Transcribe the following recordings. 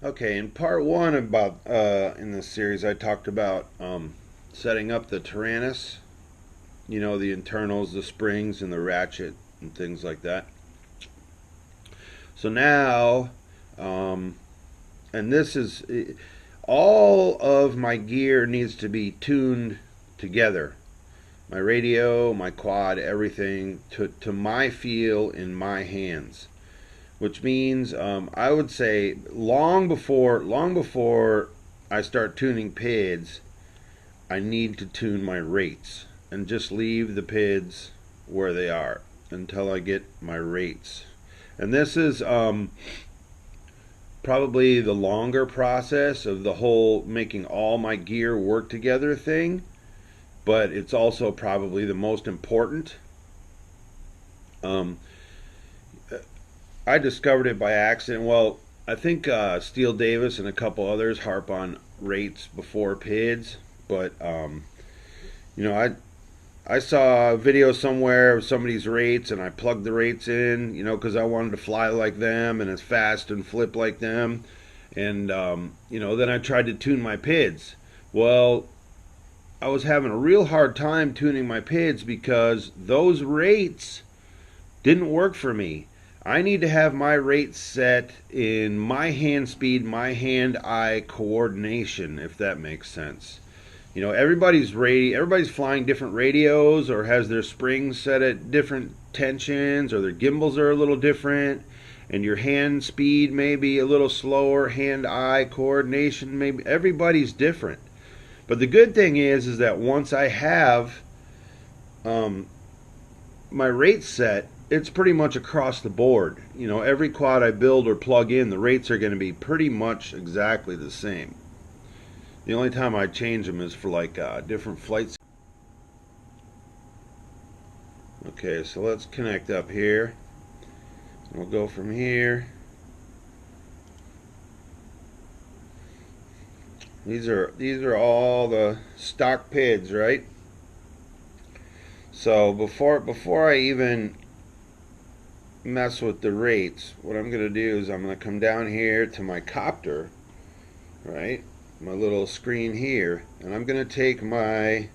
Okay, in part one about in this series, I talked about setting up the Tyrannus. You know, the internals, the springs, and the ratchet, and things like that. So now, um, and this is all of my gear needs to be tuned together. My radio, my quad, everything to my feel in my hands. Which means I would say long before I start tuning PIDs, I need to tune my rates and just leave the PIDs where they are until I get my rates. And this is probably the longer process of the whole making all my gear work together thing, but it's also probably the most important. Um, I discovered it by accident. Well, I think Steele Davis and a couple others harp on rates before PIDs, but you know, I saw a video somewhere of somebody's rates, and I plugged the rates in, you know, because I wanted to fly like them and as fast and flip like them, and you know, then I tried to tune my PIDs. Well, I was having a real hard time tuning my PIDs because those rates didn't work for me. I need to have my rates set in my hand speed, my hand-eye coordination, if that makes sense. You know, everybody's flying different radios or has their springs set at different tensions, or their gimbals are a little different, and your hand speed may be a little slower, hand-eye coordination maybe everybody's different. But the good thing is that once I have um, my rate set, it's pretty much across the board. You know, every quad I build or plug in, the rates are going to be pretty much exactly the same. The only time I change them is for like different flights. Okay, so let's connect up here. We'll go from here. These are all the stock PIDs, right? So before I even mess with the rates, what I'm going to do is I'm going to come down here to my copter, right? My little screen here, and I'm going to take my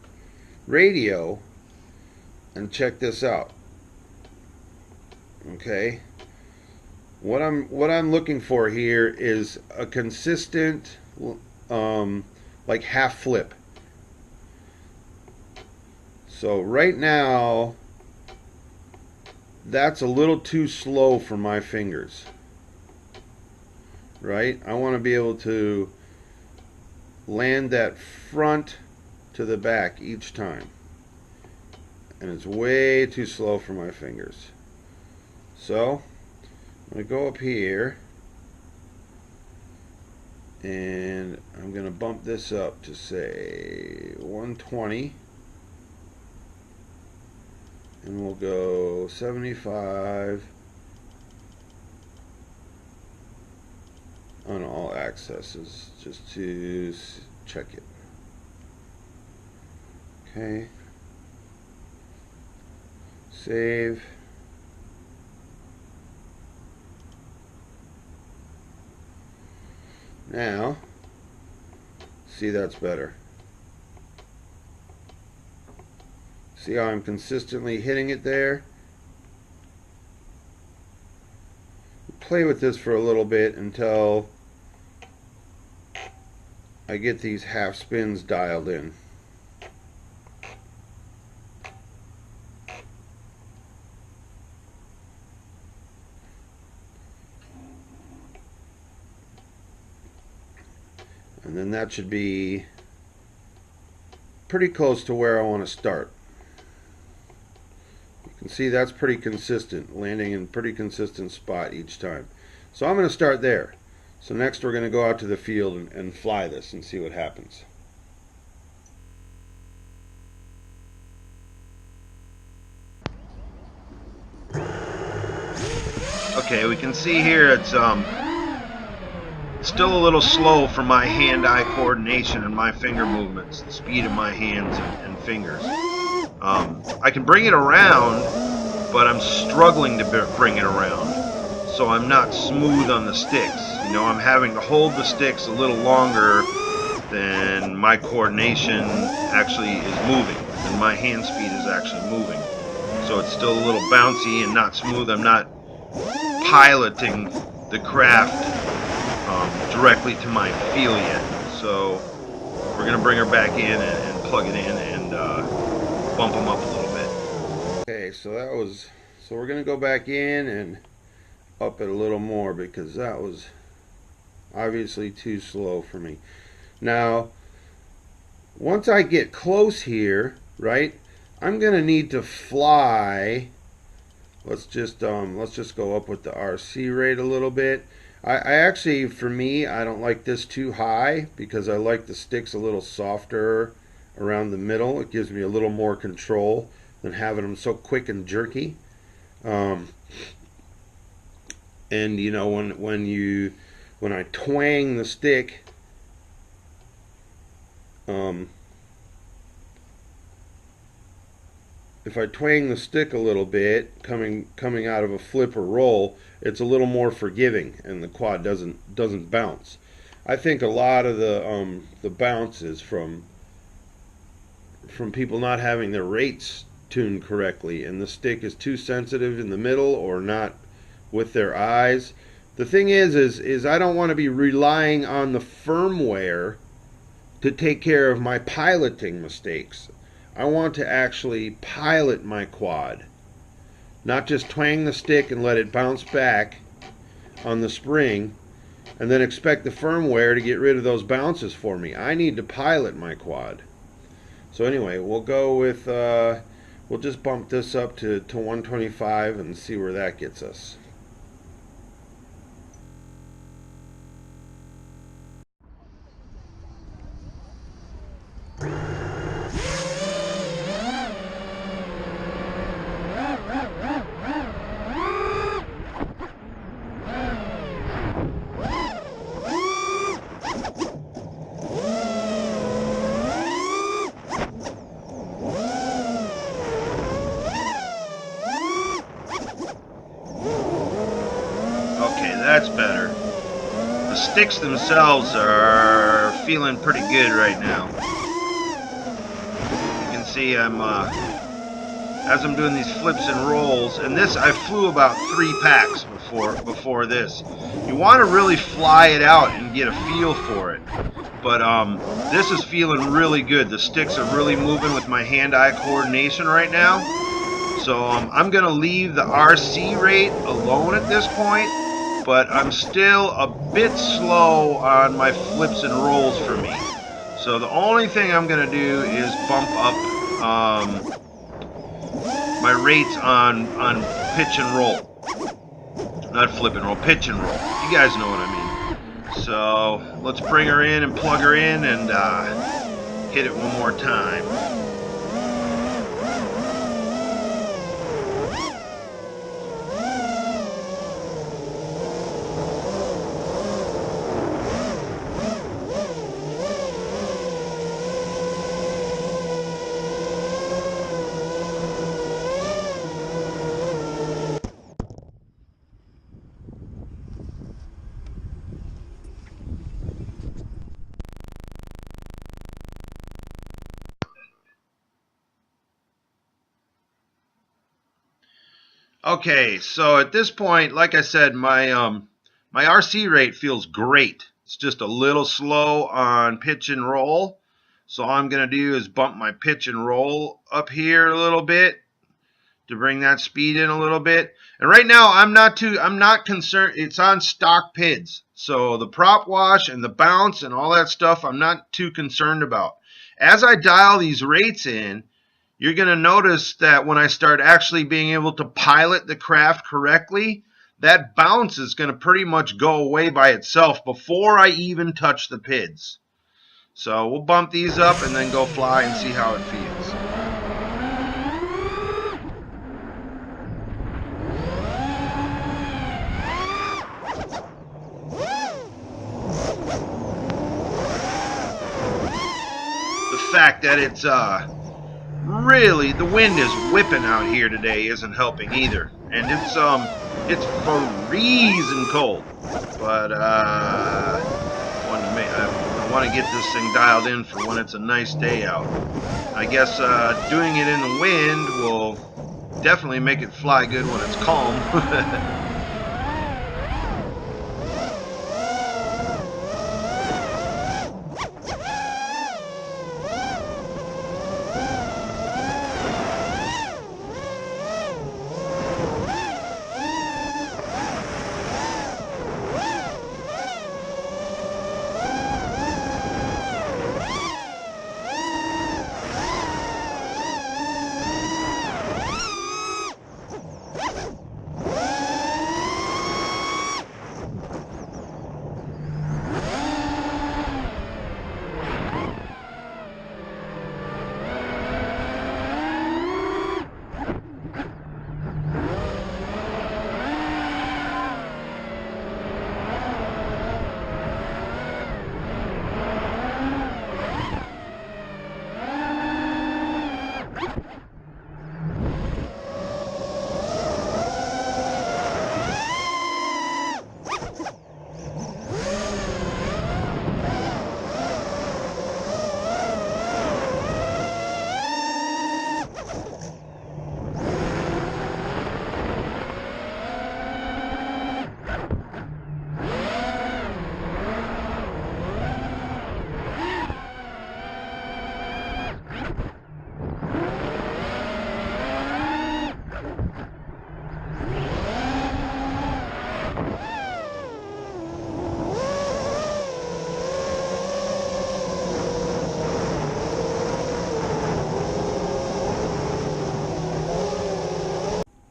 radio and check this out. Okay, what I'm looking for here is a consistent like half flip. So right now that's a little too slow for my fingers, right? I want to be able to land that front to the back each time, and it's way too slow for my fingers. So I'm going to go up here and I'm going to bump this up to say 120, and we'll go 75 on all accesses just to check it. Okay, save. Now, see, that's better. See how I'm consistently hitting it there? Play with this for a little bit until I get these half spins dialed in. And then that should be pretty close to where I want to start. You can see that's pretty consistent, landing in a pretty consistent spot each time. So I'm going to start there. So next we're going to go out to the field and fly this and see what happens. Okay, we can see here it's still a little slow for my hand-eye coordination and my finger movements, the speed of my hands and fingers. I can bring it around, but I'm struggling to bring it around. so I'm not smooth on the sticks. You know, I'm having to hold the sticks a little longer than my coordination actually is moving, and my hand speed is actually moving. So it's still a little bouncy and not smooth. I'm not piloting the craft directly to my feel yet. So we're going to bring her back in and plug it in and bump them up a little bit. Okay, so we're going to go back in and up it a little more because that was obviously too slow for me. Now, once I get close here, right, I'm going to need to fly. Let's just go up with the RC rate a little bit. I actually, for me, I don't like this too high because I like the sticks a little softer around the middle. It gives me a little more control than having them so quick and jerky. And you know, when I twang the stick, if I twang the stick a little bit, coming out of a flip or roll, it's a little more forgiving, and the quad doesn't bounce. I think a lot of the bounce is from people not having their rates tuned correctly, and the stick is too sensitive in the middle or not with their eyes. The thing is I don't want to be relying on the firmware to take care of my piloting mistakes. I want to actually pilot my quad, not just twang the stick and let it bounce back on the spring and then expect the firmware to get rid of those bounces for me. I need to pilot my quad. So anyway, we'll go with we'll just bump this up to 125 and see where that gets us. That's better. The sticks themselves are feeling pretty good right now. You can see as I'm doing these flips and rolls, and this I flew about 3 packs before this. You want to really fly it out and get a feel for it. But this is feeling really good. The sticks are really moving with my hand-eye coordination right now. So I'm going to leave the RC rate alone at this point. But I'm still a bit slow on my flips and rolls for me. So the only thing I'm going to do is bump up my rates on pitch and roll. Not flip and roll, pitch and roll. You guys know what I mean. So let's bring her in and plug her in and hit it one more time. Okay, so at this point, like I said, my RC rate feels great. It's just a little slow on pitch and roll. So all I'm going to do is bump my pitch and roll up here a little bit to bring that speed in a little bit. And right now I'm not concerned. It's on stock PIDs. So the prop wash and the bounce and all that stuff I'm not too concerned about. As I dial these rates in, you're going to notice that when I start actually being able to pilot the craft correctly, that bounce is going to pretty much go away by itself before I even touch the PIDs. So we'll bump these up and then go fly and see how it feels. The fact that it's really, the wind is whipping out here today isn't helping either. And It's freezing cold. But I want to get this thing dialed in for when it's a nice day out. I guess doing it in the wind will definitely make it fly good when it's calm.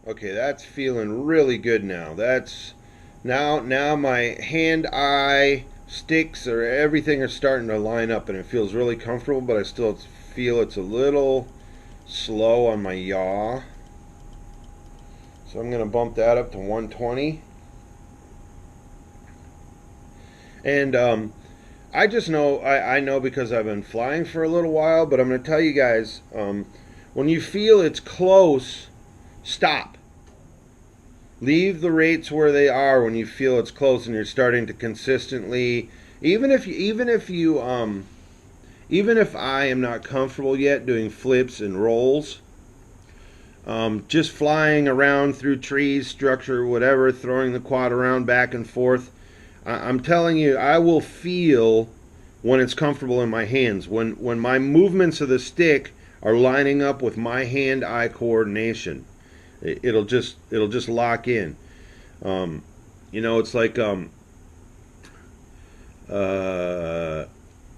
Okay, that's feeling really good now. That's now my hand-eye sticks or everything are starting to line up, and it feels really comfortable, but I still feel it's a little slow on my yaw. So I'm going to bump that up to 120. And I just know, I know because I've been flying for a little while, but I'm going to tell you guys, when you feel it's close, stop. Leave the rates where they are when you feel it's close and you're starting to consistently, even if I am not comfortable yet doing flips and rolls, just flying around through trees, structure, whatever, throwing the quad around back and forth, I'm telling you, I will feel when it's comfortable in my hands, when my movements of the stick are lining up with my hand-eye coordination. It'll just lock in. It's like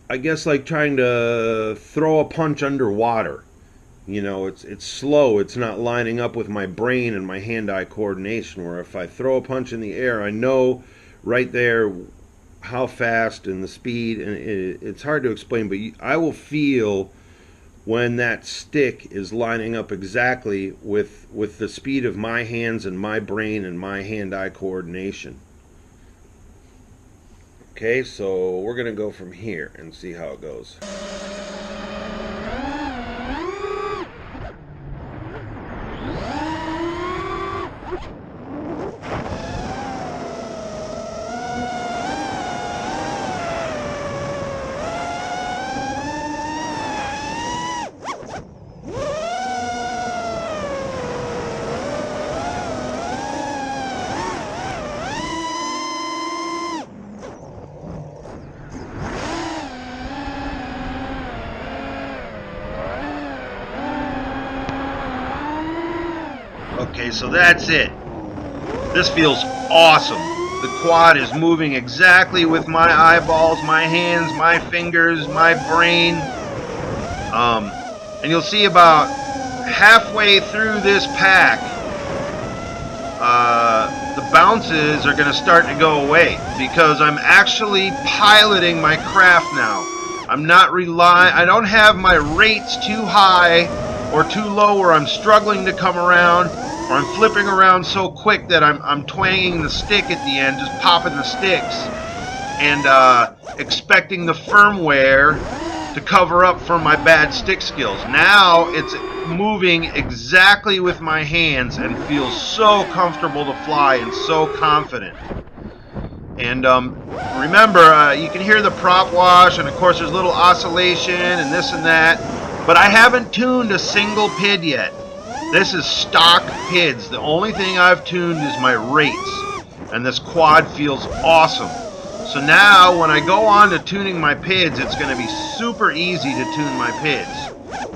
I guess like trying to throw a punch underwater. It's slow. It's not lining up with my brain and my hand-eye coordination. Where if I throw a punch in the air, I know right there how fast and the speed, and it's hard to explain, but I will feel when that stick is lining up exactly with the speed of my hands and my brain and my hand-eye coordination. Okay, so we're going to go from here and see how it goes. Okay, so that's it. This feels awesome. The quad is moving exactly with my eyeballs, my hands, my fingers, my brain. And you'll see about halfway through this pack, the bounces are going to start to go away because I'm actually piloting my craft now. I'm not I don't have my rates too high or too low where I'm struggling to come around, or I'm flipping around so quick that I'm twanging the stick at the end, just popping the sticks, and expecting the firmware to cover up for my bad stick skills. Now moving exactly with my hands and feel so comfortable to fly and so confident. And remember, you can hear the prop wash, and of course there's little oscillation and this and that, but I haven't tuned a single PID yet. This is stock PIDs. The only thing I've tuned is my rates, and this quad feels awesome. So now when I go on to tuning my PIDs, it's going to be super easy to tune my PIDs.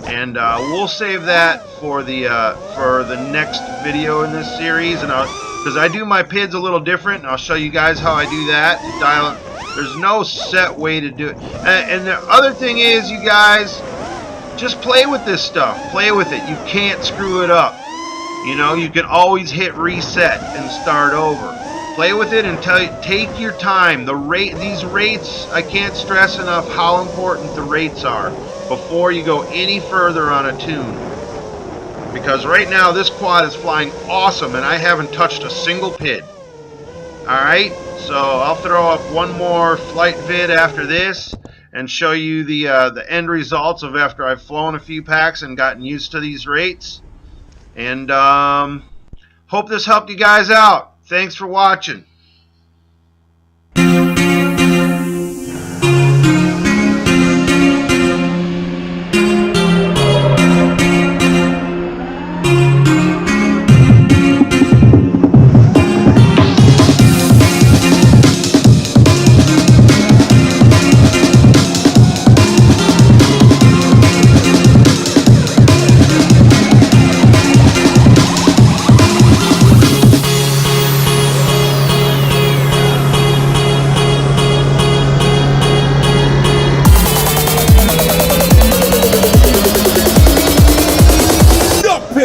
And we'll save that for the next video in this series, and because I do my PIDs a little different, and I'll show you guys how I do that to dial it. There's no set way to do it. And the other thing is, you guys, just play with this stuff. Play with it. You can't screw it up. You know, you can always hit reset and start over. Play with it and take your time. These rates, I can't stress enough how important the rates are before you go any further on a tune. Because right now this quad is flying awesome and I haven't touched a single PID. Alright, so I'll throw up one more flight vid after this and show you the end results of after I've flown a few packs and gotten used to these rates. And hope this helped you guys out. Thanks for watching.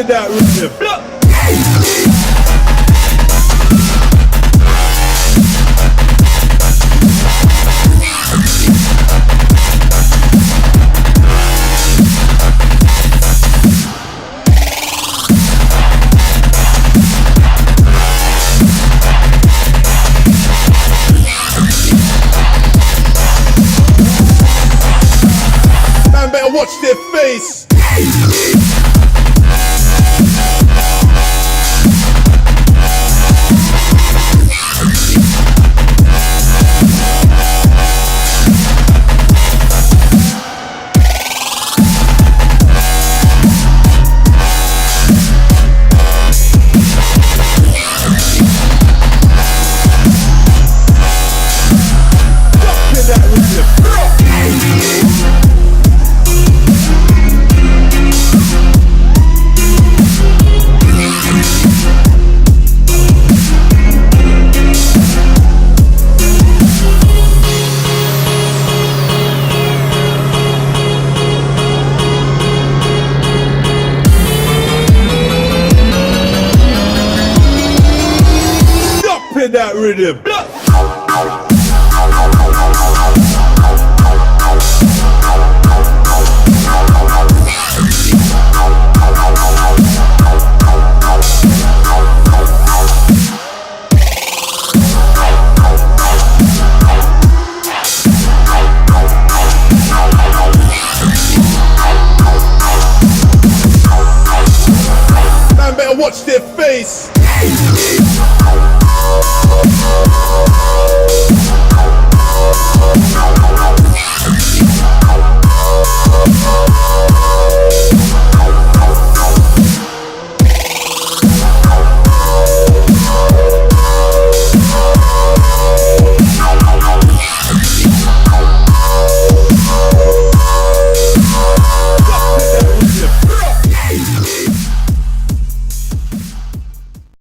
That rhythm. Man better watch their face. That rhythm.